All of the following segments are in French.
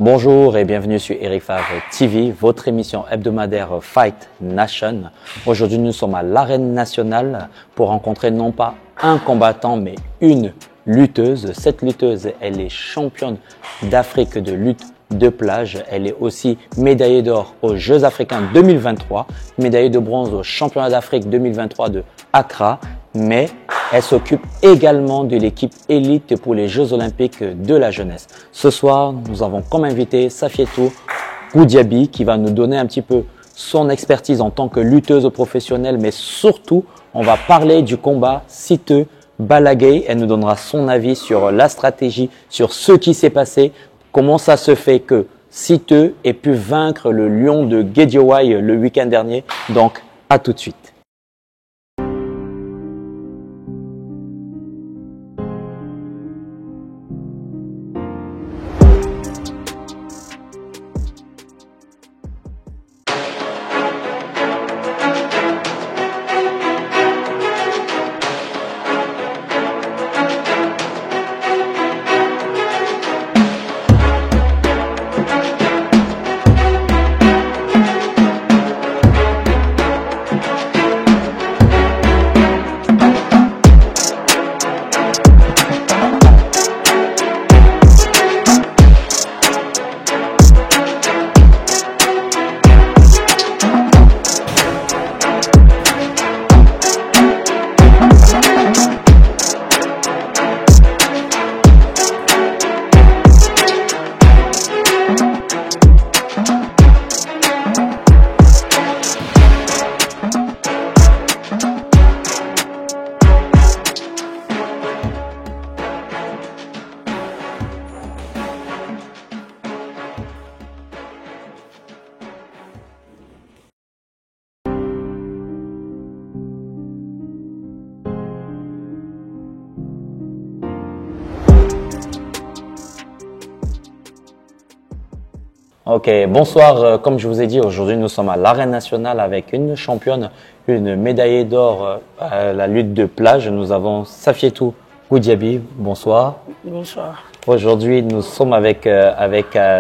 Bonjour et bienvenue sur Eric Favre TV, votre émission hebdomadaire Fight Nation. Aujourd'hui, nous sommes à l'Arène nationale pour rencontrer non pas un combattant, mais une lutteuse. Cette lutteuse, elle est championne d'Afrique de lutte de plage. Elle est aussi médaillée d'or aux Jeux africains 2023, médaillée de bronze au championnat d'Afrique 2023 de Accra, mais elle s'occupe également de l'équipe élite pour les Jeux olympiques de la jeunesse. Ce soir, nous avons comme invité Safietou Goudiaby qui va nous donner un petit peu son expertise en tant que lutteuse professionnelle, mais surtout, on va parler du combat Siteu Balagueye. Elle nous donnera son avis sur la stratégie, sur ce qui s'est passé, comment ça se fait que Siteu ait pu vaincre le lion de Guédiawaye le week-end dernier. Donc, à tout de suite. Ok, bonsoir. Comme je vous ai dit, aujourd'hui nous sommes à l'Arène nationale avec une championne, une médaillée d'or à la lutte de plage. Nous avons Safietou Goudiaby. Bonsoir. Bonsoir. Aujourd'hui, nous sommes avec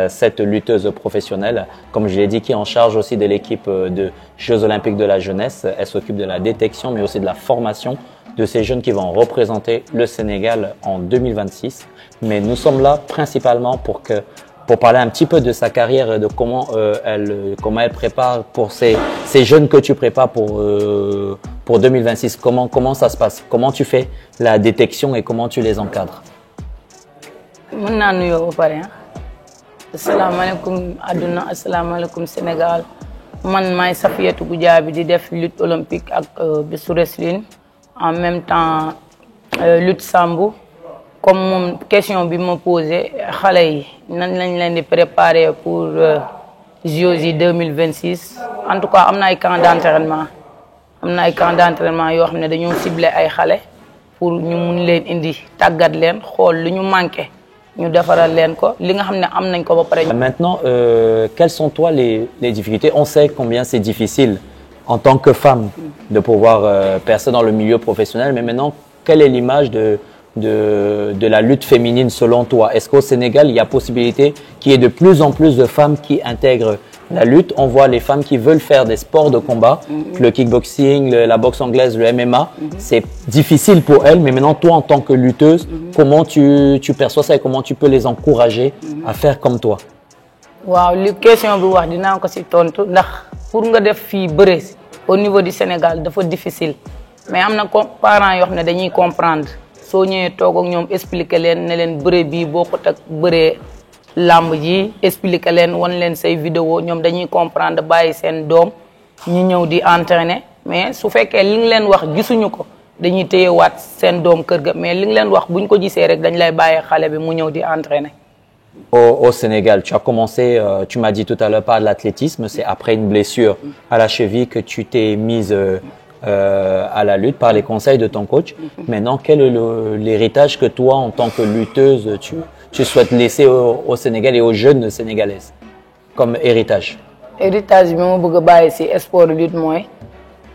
cette lutteuse professionnelle, comme je l'ai dit, qui est en charge aussi de l'équipe de Jeux olympiques de la jeunesse. Elle s'occupe de la détection, mais aussi de la formation de ces jeunes qui vont représenter le Sénégal en 2026. Mais nous sommes là principalement pour parler un petit peu de sa carrière et de comment elle prépare pour ces jeunes que tu prépares pour 2026. Comment ça se passe? Comment tu fais la détection et comment tu les encadres? mën naa nuyoo ba pare asalaamaaleykum àdduna asalaamaaleykum Sénégal man maay Safietou Goudiaby di def lutte olympique ak bisu wrestling en même temps lutte sambu. Comme moom question bi ma posé xale yi nan lañ leen di préparer pour JOJ 2026 en tout cas am na ay camp d'entraînement yoo xam ne dañoo ciblé ay xale pour ñu mun leen indi tàggat leen xool lu ñu manqué ñu defaral leen ko li nga xam ne am nañ ko ba pare. Maintenant, quelles sont toi les difficultés? On sait combien c'est difficile en tant que femme de pouvoir percer dans le milieu professionnel, mais maintenant, quelle est l'image de la lutte féminine selon toi? Est-ce qu'au Sénégal, il y a possibilité qu'il y ait de plus en plus de femmes qui intègrent la lutte? On voit les femmes qui veulent faire des sports de combat, le kickboxing, la boxe anglaise, le MMA. C'est difficile pour elles, mais maintenant, toi, en tant que lutteuse, comment tu perçois ça et comment tu peux les encourager à faire comme toi? waaw li question bi wax dinaa ko ci tontu ndax pour nga def fii bëre au niveau du Sénégal dafa difficile mais am na parents yoo xam ne dañuy comprendre. soo ñëwee toog ak ñoom expliquer leen ne leen bëre bii bokkut ak bëre làmb ji expliquer leen wan leen say vidéo ñoom dañuy comprendre bàyyi seen doom ñu ñëw di entraîner mais su fekkee li nga leen wax gisuñu ko dañuy téyewaat seen doom kër ga mais li nga leen wax buñ ko gisee rek dañ lay bàyyi xale bi mu ñëw di entraîner. Au Sénégal, tu as commencé, tu m'as dit tout à l'heure, par l'athlétisme. C'est après une blessure à la cheville que tu t'es mise à la lutte par les conseils de ton coach. Maintenant, quel est l'héritage que toi, en tant que lutteuse, tu souhaites laisser au Sénégal et aux jeunes sénégalaises comme héritage? Héritage bi ma bëgg a bàyyi ci sport de lutte mooy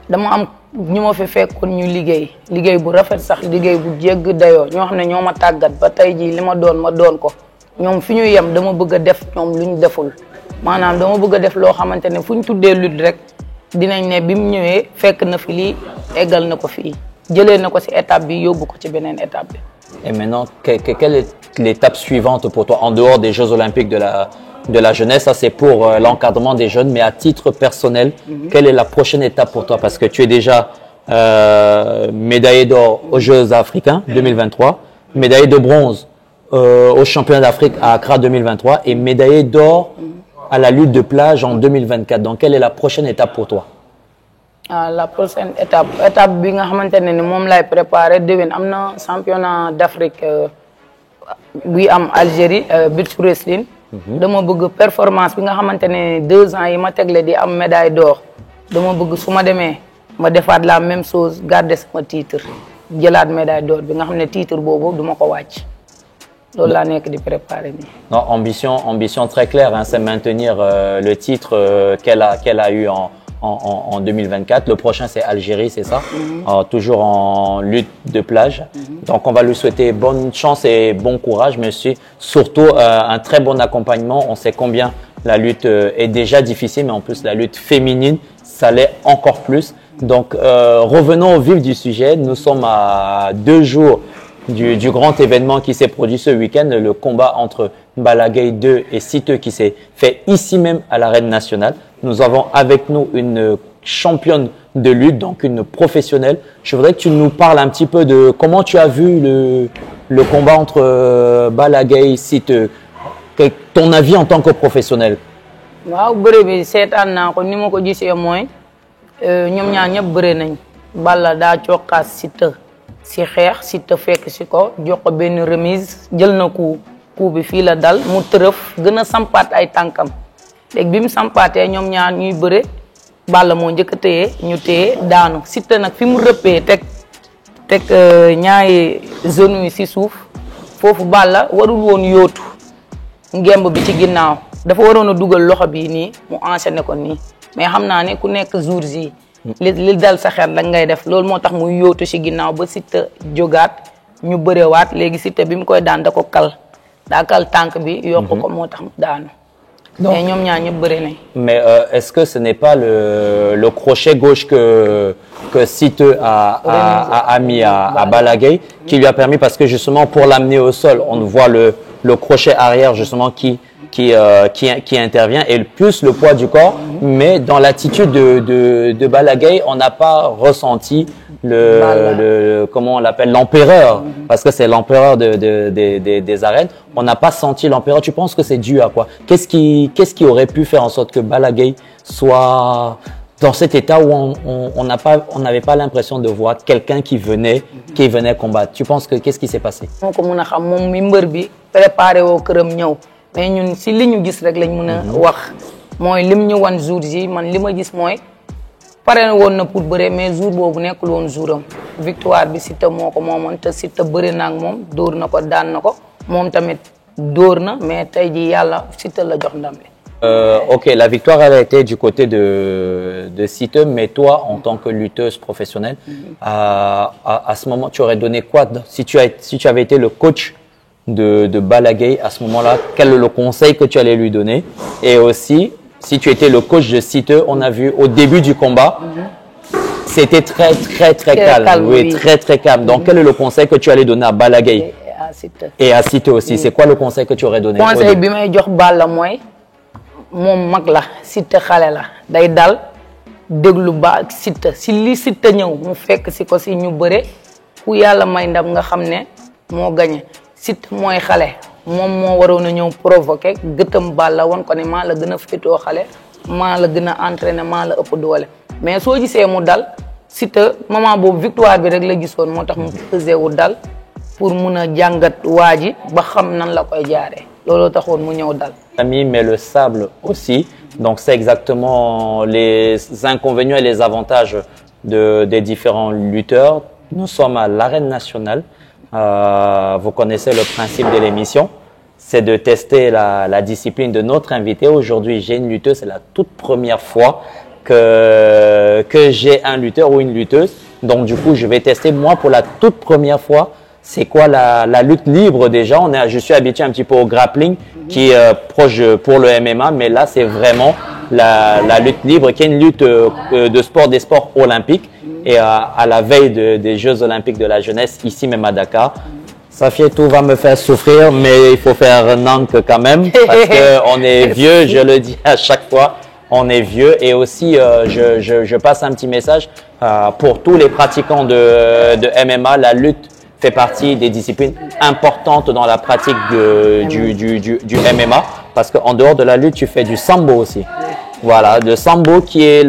dama am ñu ma fi fekkoon ñu liggéey bu rafet sax liggéey bu jégg dayoo ñoo xam ne ñoo ma tàggat ba tey jii li ma doon ko ñoom fi ñu yem dama bëgg a def ñoom lu ñu deful maanaam dama bëgg a def loo xamante ne fu ñu tuddee lutte rek dinañ ne bi mu ñëwee fekk na fi lii eggal na ko fii jëlee na ko ci étape bi yóbbu ko ci beneen étape bi. Et maintenant, quelle est l'étape suivante pour toi en dehors des Jeux Olympiques de la jeunesse? Ça, c'est pour l'encadrement des jeunes, mais à titre personnel, quelle est la prochaine étape pour toi? Parce que tu es déjà médaillé d'or aux Jeux africains 2023, médaillé de bronze au championnat d'Afrique à Accra 2023 et médaillé d'or à la lutte de plage en 2024. Donc, quelle est la prochaine étape pour toi? La prochaine étape bi nga xamante ne ni moom lay préparé déwén am na championnat d'Afrique buy am Algérie beach wrestling. dama bëgg performance bi nga xamante ne 2 ans yi ma tegle di am médaille d'or dama bëgg su ma demee ma defaat la même chose garder sama titre jëlaat médaille d'or bi nga xam ne titre boobu du ma ko wàcc loolu laa nekk di préparer nii. Non, ambition très claire, hein, c'est maintenir le titre qu'elle a eu en 2024. Le prochain, c'est Algérie, c'est ça? Toujours en lutte de plage. Donc, on va lui souhaiter bonne chance et bon courage, mais aussi, surtout un très bon accompagnement. On sait combien la lutte est déjà difficile, mais en plus, la lutte féminine, ça l'est encore plus. Donc, revenons au vif du sujet. Nous sommes à 2 jours du grand événement qui s'est produit ce week-end, le combat entre Balla Gaye 2 et Siteu qui s'est fait ici même à l'arène nationale. Nous avons avec nous une championne de lutte, donc une professionnelle. Je voudrais que tu nous parles un petit peu de comment tu as vu le combat entre Balla Gaye et Siteu. Ton avis en tant que professionnel? waaw bëre bi seetaan naa ko ni ma ko gisee mooy ñoom ñaar ñëpp bëre nañ Balla daa cokkaas Siteu si xeex Siteu fekk si ko jox ko benn remise jël na coup bi fii la dal mu tërëf gën a sampaat ay tànkam léegi bi mu sampaatee ñoom ñaar ñuy bëre Balla moo njëkk a téye ñu téye daanu Siteu nag fi mu rëppee teg ñaari zone yi si suuf foofu Balla warul woon yóotu ngemb bi ci ginnaaw dafa waroon a dugal loxo bi nii mu enchaîné ko nii mais xam naa ne ku nekk jour yi li dal sa xel rek ngay def loolu moo tax muy yóotu ci ginnaaw ba Siteu jógaat ñu bërewaat léegi Siteu bi mu koy daan da ko kal tànk bi yokk ko moo tax mu daanu. mais ñoom ñaar ñëpp bëre nañ. Mais est-ce que ce n'est pas le crochet gauche que Siteu a mis à Balla Gaye qui lui a permis, parce que justement pour l'amener au sol, on voit le crochet arrière justement qui intervient et plus le poids du corps, mais dans l'attitude de Balla Gaye, on n'a pas ressenti comment on l'appelle, l'empereur, parce que c'est l'empereur des arènes. On n'a pas senti l'empereur. Tu penses que c'est dû à quoi? Qu'est-ce qui aurait pu faire en sorte que Balla Gaye soit dans cet état où on n'avait pas l'impression de voir quelqu'un qui venait combattre? Tu penses que qu'est-ce qui s'est passé? moo ko mën a xam moom mi mbër bi préparé woo këram ñëw mais ñun si li ñu gis rek lañ mën a wax mooy lim ñu wan jour yi man li ma gis mooy pare woon na pour bëre mais jour boobu nekkul woon jouram victoire bi Siteu moo ko moomoon te Siteu bëre na ak moom dóor na ko daan na ko moom tamit dóor na mais tey ji yàlla Siteu la jox ndam bi. Ok, la victoire elle a été du côté de Siteu, mais toi, en tant que lutteuse professionnelle, à ce moment, tu aurais donné quoi si tu avais été le coach de Balla Gaye à ce moment-là? Quel est le conseil que tu allais lui donner? Et aussi, si tu étais le coach de Siteu, on a vu au début du combat, c'était très calme. Oui, très calme. Donc, quel est le conseil que tu allais donner à Balla Gaye? Et à Siteu aussi. C'est quoi le conseil que tu aurais donné? Conseil bi may jox Balla mooy moom mag la Siteu xale la day dal déglu ba Siteu si li Siteu ñëw mu fekk si ko si ñu bëre ku yàlla may ndam nga xam ne moo gagné Siteu mooy xale moom moo waroon a ñëw provoqué gëtëm Balla won ko ne maa la gën a féetoo xale maa la gën a entraîné maa la ëpp doole mais soo gisee mu dal Siteu moment boobu victoire bi rek la gisoon moo tax mu pesé wu dal pour mun a jàngat waa ji ba xam nan la koy jaaree looloo taxoon mu ñëw dal. Mais le sable aussi, donc c'est exactement les inconvénients et les avantages des différents lutteurs. Nous sommes à l'arène nationale. Vous connaissez le principe de l'émission, c'est de tester la discipline de notre invité. Aujourd'hui, j'ai une lutteuse, c'est la toute première fois que j'ai un lutteur ou une lutteuse. Donc du coup, je vais tester moi pour la toute première fois c'est quoi la lutte libre déjà? Je suis habitué un petit peu au grappling qui est proche pour le MMA, mais là c'est vraiment la lutte libre qui est une lutte des sports olympiques et à la veille des Jeux olympiques de la jeunesse ici même à Dakar. Safietou va me faire souffrir, mais il faut faire Nank quand même parce qu'on est vieux, je le dis à chaque fois, on est vieux. Et aussi, je passe un petit message pour tous les pratiquants de MMA. La lutte fait partie des disciplines importantes dans la pratique du MMA parce qu'en dehors de la lutte, tu fais du sambo aussi. Voilà, le sambo qui est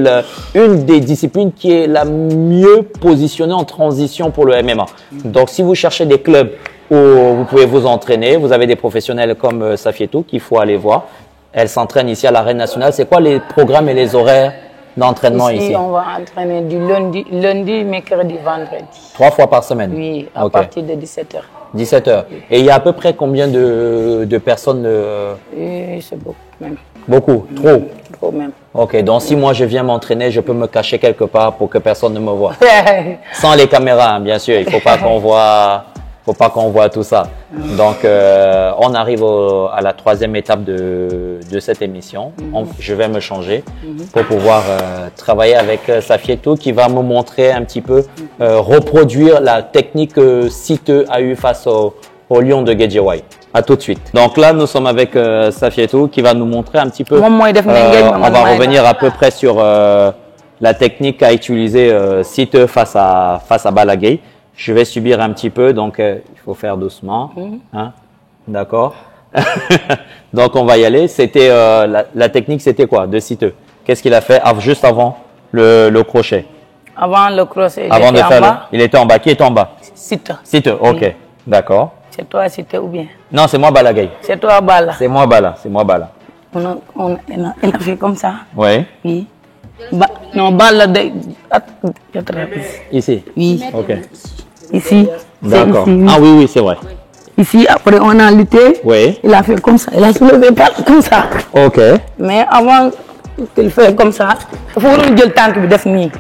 une des disciplines qui est la mieux positionnée en transition pour le MMA. Donc, si vous cherchez des clubs où vous pouvez vous entraîner, vous avez des professionnels comme Safietou qu'il faut aller voir. Elle s'entraîne ici à l'Arène nationale. C'est quoi les programmes et les horaires d'entraînement ici? On va entraîner du lundi, mercredi, vendredi. 3 fois par semaine? Oui, à partir de 17h. 17h. Et il y a à peu près combien de personnes C'est beaucoup même. Beaucoup? Trop? Trop même. Ok, donc si moi je viens m'entraîner, je peux me cacher quelque part pour que personne ne me voie. Sans les caméras, hein, bien sûr. Il ne faut pas qu'on voit tout ça. Donc, on arrive à la 3e étape de cette émission. Je vais me changer pour pouvoir travailler avec Safietou qui va me montrer un petit peu, reproduire la technique que Siteu a eu face au lion de Guédiawaye. À tout de suite. Donc là, nous sommes avec Safietou qui va nous montrer un petit peu. On va revenir à peu près sur la technique qu'a utilisée Siteu face à Balla Gaye. Je vais subir un petit peu, donc il faut faire doucement. Hein? D'accord. Donc on va y aller. C'était la technique, c'était quoi de Siteu? Qu'est-ce qu'il a fait juste avant le crochet? Avant le crochet, il était en bas. Qui est en bas? Siteu, ok. Oui. D'accord. C'est toi Siteu ou bien? Non, c'est moi Balla Gaye. C'est toi Balla. C'est moi Balla. On a fait comme ça. Oui. Oui. Non, Balla ici. Oui. Ok. Ici. D'accord. Oui. Ah oui, c'est vrai. Ici, après, on a lutté. Oui. Il a fait comme ça. Il a soulevé pas comme ça. Ok. Mais avant qu'il fasse comme ça, il faut que le temps qu'il fasse nii.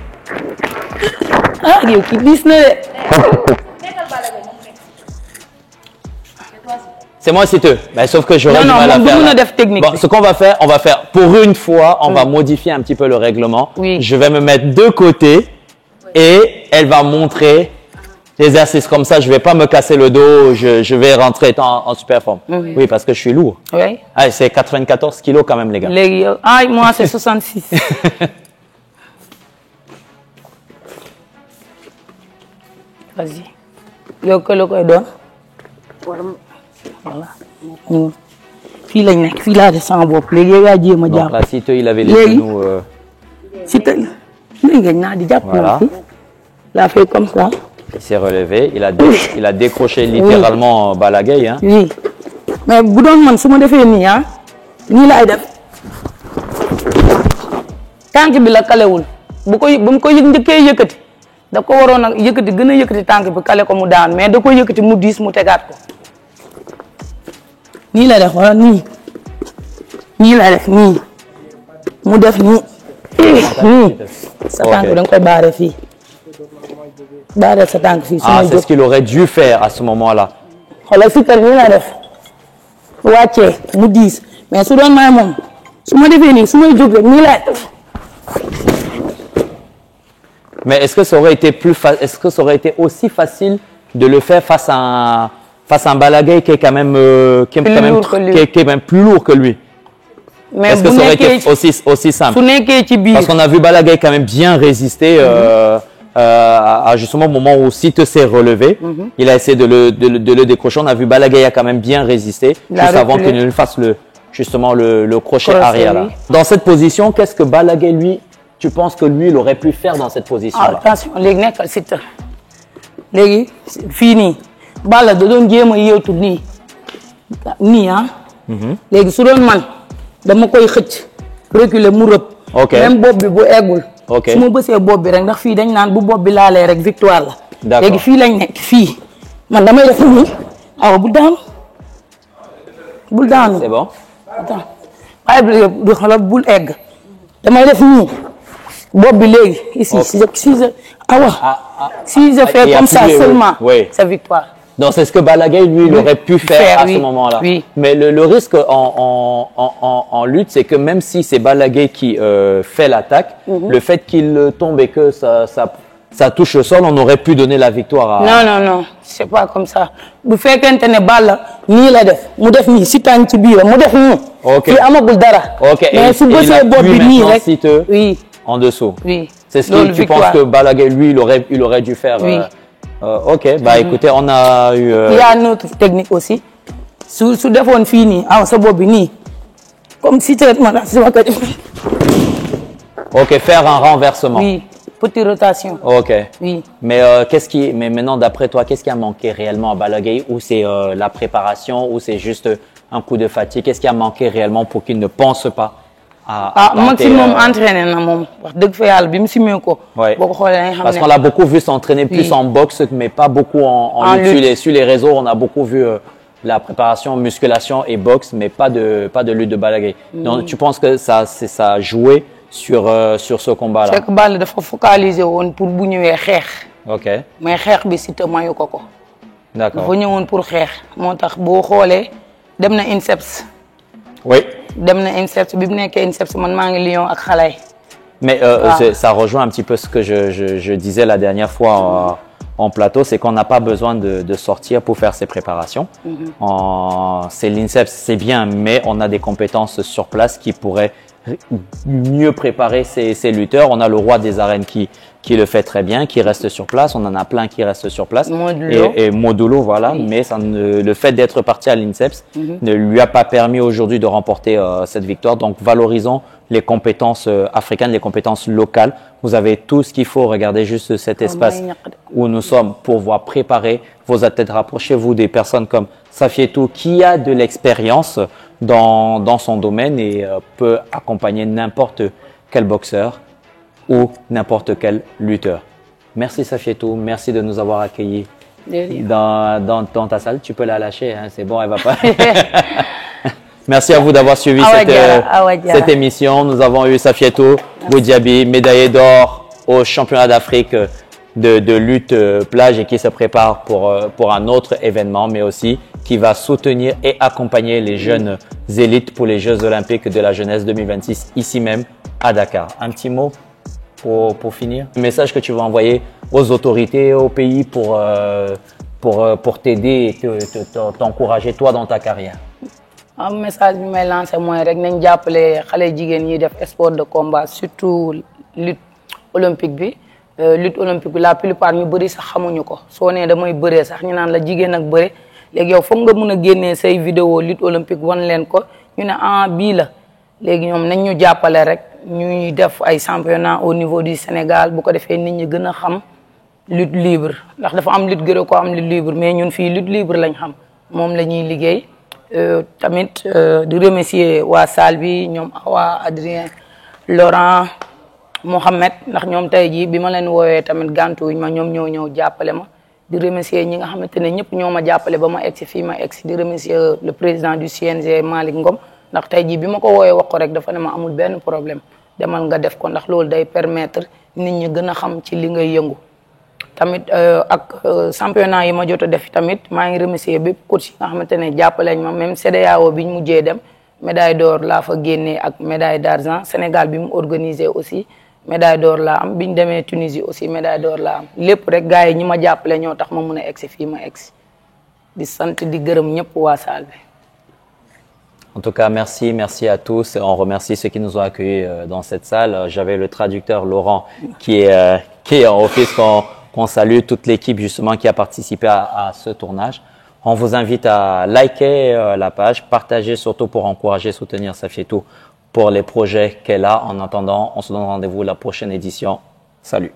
Ah, il qui dit c'est moi Siteu. Ben, sauf que j'aurais du mal à faire. Bon, ce qu'on va faire, pour une fois, on va modifier un petit peu le règlement. Oui. Je vais me mettre de côté et elle va montrer l'exercice comme ça. Je vais pas me casser le dos. Je vais rentrer en super forme. Oui, parce que je suis lourd. Oui. Ah, c'est 94 kilos quand même, les gars. Moi, c'est 66. Vas-y. Le donne. Voilà. Fii lañ nekk fii laa def sama bopp léegi yow yaa jéem a jàpp. Donc là, Siteu, il avait les genoux. Siteu léegi naa di jàpp. Voilà. Il a fait comme ça. Il s'est relevé. Il a décroché littéralement Balla Gaye. Hein. Oui. Mais bu doon man su ma defee nii ah nii laay def. Tànk bi la kalewul bu mu ko njëkkee yëkkati da ko waroon a yëkkati gën a yëkkati tànk bi kale ko mu daan mais da ko yëkkati mu diis mu tegaat ko. nii la def wala nii la def nii mu def nii sa tànk da nga koy baare fii baare sa tànk fii. Ah, c'est ce qu'il aurait dû faire à ce moment-là. xoolal Siteu nii la def wàccee mu diis mais su doon may moom su ma defee nii su may jóg rek nii la def. Mais est-ce que ça aurait été aussi facile de le faire face à un Balla Gaye qui est quand même qui est même plus lourd que lui? Mais est-ce que ça aurait été aussi simple? Parce qu'on a vu Balla Gaye quand même bien résister à justement au moment où Siteu s'est relevé. Il a essayé de le décrocher. On a vu Balla Gaye a quand même bien résisté juste avant qu'il ne fasse justement le crochet arrière. Là. Dans cette position, qu'est-ce que Balla Gaye, lui, tu penses que lui, il aurait pu faire dans cette position-là? Attention, léegi nekkal Siteu léegi fii nii Balla da doon jéem a yéewtu nii ah. léegi su doon man dama koy xëcc reculer mu rëb. ok même bopp bi bu eggul. ok su ma bësee bopp bi rek ndax fii dañ naan bu bopp bi laalee rek victoire la. d'accord léegi fii lañ nekk fii man damay def nii awa bul daanu. c'est bon. attends waaye du xoolal bul egg damay def nii. bopp bi léegi ici si je fais comme ça seulement c'est victoire. Donc c'est ce que Balla Gaye, lui, il aurait pu faire à ce moment-là. Oui. Mais le risque en lutte, c'est que même si c'est Balla Gaye qui fait l'attaque, le fait qu'il tombe et que ça touche le sol, on aurait pu donner la victoire à... Non, c'est pas comme ça. Bu fekkente ne Balla nii la def mu def nii si tànk ci biir mu def nii. Ok. Fi amagul dara. Ok. Mais su bësee bopp bi nii rek. Oui. En dessous. Oui. C'est ce que tu penses que Balla Gaye, lui, il aurait dû faire. Oui. Ok. Bah écoutez, on a eu. Il y a une autre technique aussi. Su defoon fii nii sa bopp bi nii comme si traitement la si wakati. Ok, faire un renversement. Oui. Petite rotation. Ok. Oui. Mais mais maintenant, d'après toi, qu'est-ce qui a manqué réellement à Balla Gaye? Ou c'est la préparation, ou c'est juste un coup de fatigue? Qu'est-ce qui a manqué réellement pour qu'il ne pense pas à maximum entraîné na moom wax dëgg fa yàlla bi mu simee ko. Boo ko xoolee nga xam ne parce qu'on l'a beaucoup vu s'entraîner plus en boxe, mais pas beaucoup en lutte. Sur les réseaux, on a beaucoup vu la préparation, musculation et boxe, mais pas de lutte de Balla Gaye. Donc, tu penses que ça a joué sur ce combat-là? C'est que Balla dafa focaliser woon pour bu ñëwee xeex. Ok. mais xeex bi Siteu mayu ko ko. D'accord. dafa ñëwoon pour xeex moo tax boo xoolee dem na INSEPS. Oui. dem na INSEPS bi mu nekkee INSEPS man maa ngi Lyon ak xale yi. Mais ça rejoint un petit peu ce que je disais la dernière fois en plateau, c'est qu'on n'a pas besoin de sortir pour faire ses préparations. C'est l'INSEPS, c'est bien, mais on a des compétences sur place qui pourraient mieux préparer ces lutteurs. On a le roi des arènes qui le fait très bien, qui reste sur place. On en a plein qui restent sur place. Et Modulo, voilà. Oui. Mais le fait d'être parti à l'INSEPS ne lui a pas permis aujourd'hui de remporter cette victoire. Donc, valorisons les compétences africaines, les compétences locales. Vous avez tout ce qu'il faut. Regardez juste cet espace où nous sommes pour pouvoir préparer vos athlètes. Rapprochez-vous des personnes comme Safietou qui a de l'expérience dans son domaine et peut accompagner n'importe quel boxeur ou n'importe quel lutteur. Merci Safietou, merci de nous avoir accueillis dans ta salle. Tu peux la lâcher, hein, c'est bon, elle va pas. Merci à vous d'avoir suivi cette émission. Nous avons eu Safietou Goudiaby, médaillée d'or au championnat d'Afrique de lutte plage et qui se prépare pour un autre événement, mais aussi qui va soutenir et accompagner les jeunes élites pour les Jeux Olympiques de la jeunesse 2026 ici même à Dakar. Un petit mot pour finir? Le message que tu vas envoyer aux autorités, au pays pour t'aider et t'encourager toi dans ta carrière? Un message bi may lancé mooy rek nañ jàppale xale jigéen yi def sport de combat surtout lutte olympique bi. Lutte olympique bi la plupart ñu bëri sax xamuñu ko soo nee damay bëree sax ñu naan la jigéen ak bëre léegi yow foog nga mën a génnee say vidéo lutte olympique wan leen ko ñu ne bii la léegi ñoom nañ ñu jàppale rek ñuy def ay championnat au niveau du Sénégal bu ko defee nit ñi gën a xam lutte libre ndax dafa am lutte gréco am lutte libre mais ñun fii lutte libre lañ xam moom la ñuy liggéey tamit di remercier waa salle bi ñoom waa Adrien Laurent Mohamed ndax ñoom tey jii bi ma leen woowee tamit gàntuwuñ ma ñoom ñoo ñëw jàppale ma di remercier ñi nga xamante ne ñëpp ñoo ma jàppale ba ma egsi fii ma egsi di remercier le président du CNG Malick Ngom ndax tey jii bi ma ko woowee wax ko rek dafa ne ma amul benn problème demal nga def ko ndax loolu day permettre nit ñi gën a xam ci li ngay yëngu tamit ak championnat yi ma jot a def tamit maa ngi remercier bépp coach yi nga xamante ne jàppaleñ ma même CEDEAO biñ mujjee dem médaille d'or laa fa génnee ak médaille d'argent Sénégal bi mu organisé aussi médaille d'or laa am bi ñu demee Tunisie aussi médaille d'or laa am lépp rek gars yi ñi ma jàppale ñoo tax ma mën a egsi fii ma egsi di sant di gërëm ñëpp waa salle bi. En tout cas, merci à tous. On remercie ceux qui nous ont accueillis dans cette salle. J'avais le traducteur Laurent qui est en office, qu'on salue, toute l'équipe justement qui a participé à ce tournage. On vous invite à liker la page, partager surtout pour encourager, soutenir Safietou pour les projets qu'elle a. En attendant, on se donne rendez-vous la prochaine édition. Salut.